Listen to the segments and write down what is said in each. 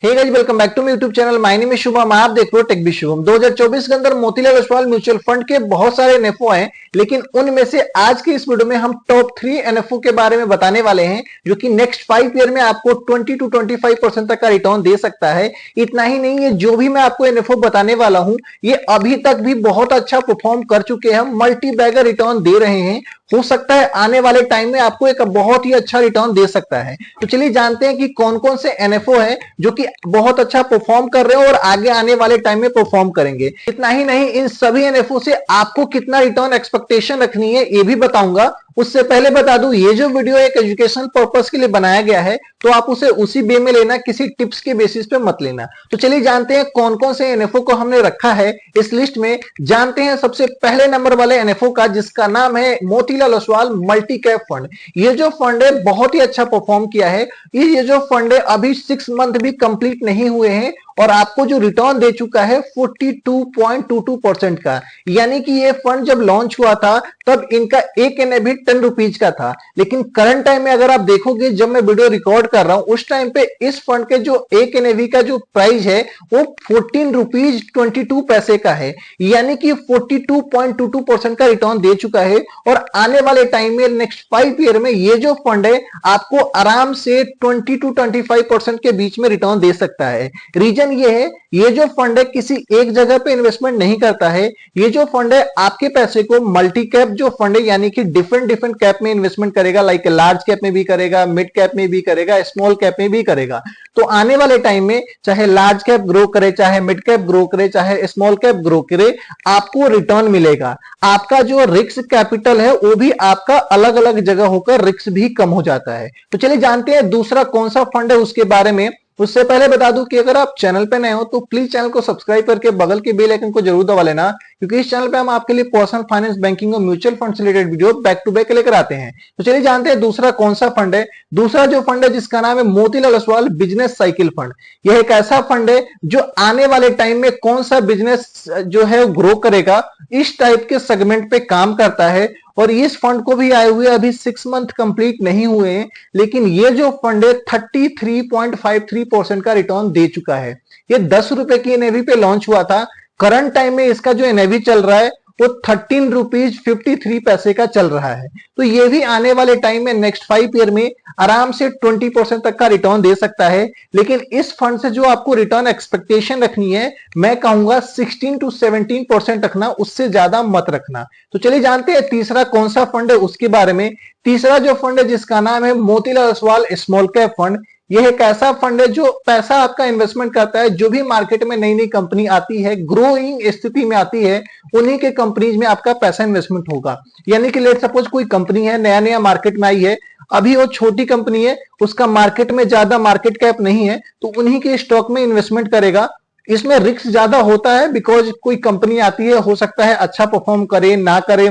Hey guys, welcome back to my YouTube channel. My name is Shubham. आप देख रहे हो टेक बी शुभम। 2024 के अंदर मोतीलाल ओसवाल म्यूचुअल फंड के बहुत सारे एनएफओ हैं, लेकिन उनमें से आज की इस वीडियो में हम टॉप 3 एनएफओ के बारे में बताने वाले हैं जो कि नेक्स्ट 5 ईयर में आपको 20 to 25% तक का रिटर्न दे सकता है। इतना ही नहीं है, जो भी मैं आपको एनएफओ बताने वाला हूं ये अभी तक भी बहुत अच्छा परफॉर्म कर चुके हैं, मल्टी बैगर रिटर्न दे रहे हैं। हो सकता है आने वाले टाइम में आपको एक बहुत ही अच्छा रिटर्न दे सकता है। तो चलिए जानते हैं कि कौन कौन से एनएफओ है जो कि बहुत अच्छा परफॉर्म कर रहे हैं और आगे आने वाले टाइम में परफॉर्म करेंगे। इतना ही नहीं, इन सभी एनएफओ से आपको कितना रिटर्न एक्सपेक्टेशन रखनी है ये भी बताऊंगा। उससे पहले बता दूं, ये जो वीडियो एक एजुकेशनल पर्पस के लिए बनाया गया है, तो आप उसे उसी वे में लेना, किसी टिप्स के बेसिस पे मत लेना। तो चलिए जानते हैं कौन कौन से एनएफओ को हमने रखा है इस लिस्ट में। जानते हैं सबसे पहले नंबर वाले एनएफओ का, जिसका नाम है Motilal Oswal multi cap fund. ये जो फंड है बहुत ही अच्छा परफॉर्म किया है। ये जो फंड है अभी 6 मंथ भी कंप्लीट नहीं हुए हैं और आपको जो रिटर्न दे चुका है 42.22% का। यानी कि ये फंड जब लॉन्च हुआ था तब इनका एक एनएवी 10 रुपीज का था, लेकिन करंट टाइम में अगर आप देखोगे, जब मैं वीडियो रिकॉर्ड कर रहा हूं उस टाइम पे इस फंड के जो एक एनएवी का जो प्राइस है वो 14 रुपीज 22 पैसे का है। यानी कि 42.22% का रिटर्न दे चुका है और आने वाले टाइम में नेक्स्ट 5 ईयर में ये जो फंड है आपको आराम से 20 to 25% के बीच में रिटर्न दे सकता है। रीजन ये है, ये जो फंड है किसी एक जगह पे इन्वेस्टमेंट नहीं करता है। ये जो फंड है आपके पैसे को मल्टी कैप जो फंड है यानी कि डिफरेंट डिफरेंट कैप में इन्वेस्टमेंट करेगा। लाइक लार्ज कैप में भी करेगा, मिड कैप में भी करेगा, स्मॉल कैप में भी करेगा। तो आने वाले टाइम में चाहे लार्ज कैप ग्रो करे, चाहे मिड कैप ग्रो करे, चाहे स्मॉल कैप ग्रो करे, आपको रिटर्न मिलेगा। आपका जो रिस्क कैपिटल है वो भी आपका अलग अलग जगह होकर रिस्क भी कम हो जाता है। तो चलिए जानते हैं दूसरा कौन सा फंड है उसके बारे में। उससे पहले बता दूं कि अगर आप चैनल पे नए हो तो प्लीज चैनल को सब्सक्राइब करके बगल के बेल आइकन को जरूर दबा लेना, क्योंकि इस चैनल पे हम आपके लिए पर्सनल फाइनेंस, बैंकिंग और म्यूचुअल फंड से related video back to back लेकर आते हैं। तो चलिए जानते हैं दूसरा कौन सा फंड है। दूसरा जो फंड है जिसका नाम है Motilal Oswal business cycle fund. यह एक ऐसा फंड है जो आने वाले टाइम में कौन सा बिजनेस जो है ग्रो करेगा इस टाइप के सेगमेंट पे काम करता है। और इस फंड को भी आए हुए अभी 6 मंथ कंप्लीट नहीं हुए हैं, लेकिन ये जो फंड है 33.53% का रिटर्न दे चुका है। ये 10 रुपए की एनएवी पे लॉन्च हुआ था। करंट टाइम में इसका जो एनएवी चल रहा है वो 13 रुपीज 53 पैसे का चल रहा है। तो ये भी आने वाले टाइम में नेक्स्ट 5 ईयर में आराम से 20% तक का रिटर्न दे सकता है। लेकिन इस फंड से जो आपको रिटर्न एक्सपेक्टेशन रखनी है, मैं कहूंगा 16 to 17% रखना, उससे ज्यादा मत रखना। तो चलिए जानते हैं तीसरा कौन सा फंड है उसके बारे में। तीसरा जो फंड है जिसका नाम है Motilal Oswal small cap fund. यह एक ऐसा फंड है जो पैसा आपका इन्वेस्टमेंट करता है। जो भी मार्केट में नई नई कंपनी आती है, ग्रोइंग स्थिति में आती है, उन्हीं के कंपनीज में आपका पैसा इन्वेस्टमेंट होगा। यानी कि लेट सपोज कोई कंपनी है, नया नया मार्केट में आई है, अभी वो छोटी कंपनी है, उसका मार्केट में ज्यादा मार्केट कैप नहीं है, तो उन्हीं के स्टॉक में इन्वेस्टमेंट करेगा। इसमें रिस्क ज्यादा होता है, बिकॉज कोई कंपनी आती है, हो सकता है अच्छा परफॉर्म करे ना करे,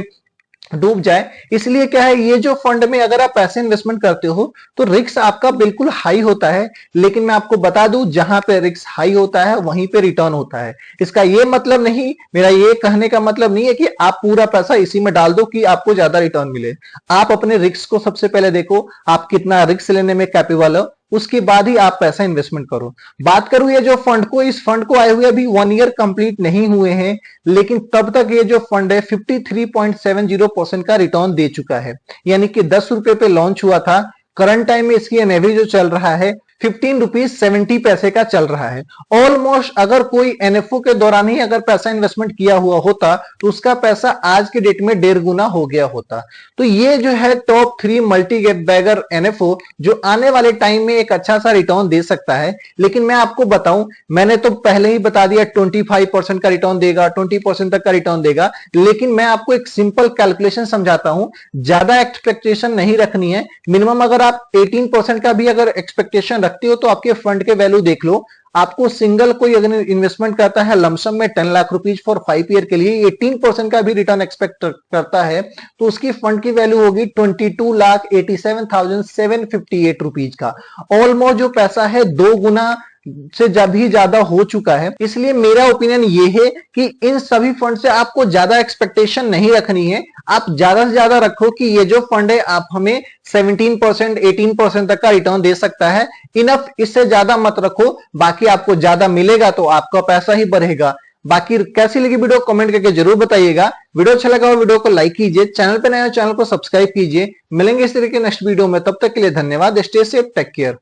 डूब जाए। इसलिए क्या है, ये जो फंड में अगर आप पैसे इन्वेस्टमेंट करते हो तो रिस्क आपका बिल्कुल हाई होता है। लेकिन मैं आपको बता दूं, जहां पे रिस्क हाई होता है वहीं पे रिटर्न होता है। इसका ये मतलब नहीं, मेरा ये कहने का मतलब नहीं है कि आप पूरा पैसा इसी में डाल दो कि आपको ज्यादा रिटर्न मिले। आप अपने रिस्क को सबसे पहले देखो, आप कितना रिस्क लेने में कैपेबल हो, उसके बाद ही आप पैसा इन्वेस्टमेंट करो। बात करूं ये जो फंड को, इस फंड को आए हुए अभी 1 ईयर कंप्लीट नहीं हुए हैं, लेकिन तब तक ये जो फंड है 53.70% का रिटर्न दे चुका है। यानी कि 10 रुपए पे लॉन्च हुआ था। करंट टाइम में इसकी एनएवी जो चल रहा है 15 रुपीज 70 पैसे का चल रहा है। ऑलमोस्ट अगर कोई एनएफओ के दौरान ही अगर पैसा इन्वेस्टमेंट किया हुआ होता तो उसका पैसा आज के डेट में 1.5 गुना हो गया होता। तो ये जो है टॉप 3 मल्टी बैगर एनएफओ जो आने वाले टाइम में एक अच्छा सा रिटर्न दे सकता है। लेकिन मैं आपको बताऊं, मैंने तो पहले ही बता दिया 25% का रिटर्न देगा, 20% तक का रिटर्न देगा। लेकिन मैं आपको एक सिंपल कैलकुलेशन समझाता हूं, ज्यादा एक्सपेक्टेशन नहीं रखनी है। मिनिमम अगर आप 18% का भी अगर एक्सपेक्टेशन रखते हो तो आपके फंड के वैल्यू देख लो। आपको सिंगल कोई अगर इन्वेस्टमेंट करता है लमसम में 10 लाख रुपीज फॉर 5 ईयर के लिए, 18% का भी रिटर्न एक्सपेक्ट करता है, तो उसकी फंड की वैल्यू होगी 22,87,758 रुपीज का। ऑलमोस्ट जो पैसा है 2 गुना से भी ज्यादा हो चुका है। इसलिए मेरा ओपिनियन ये है कि इन सभी फंड से आपको ज्यादा एक्सपेक्टेशन नहीं रखनी है। आप ज्यादा से ज्यादा रखो कि ये जो फंड है आप हमें 17% 18% तक का रिटर्न दे सकता है, इनफ, इससे ज्यादा मत रखो। बाकी आपको ज्यादा मिलेगा तो आपका पैसा ही बढ़ेगा। बाकी कैसी लगी वीडियो कमेंट करके जरूर बताइएगा। वीडियो अच्छा लगा और वीडियो को लाइक कीजिए, चैनल पे नए हो चैनल को सब्सक्राइब कीजिए। मिलेंगे इस तरह के नेक्स्ट वीडियो में, तब तक के लिए धन्यवाद। Stay safe, take care.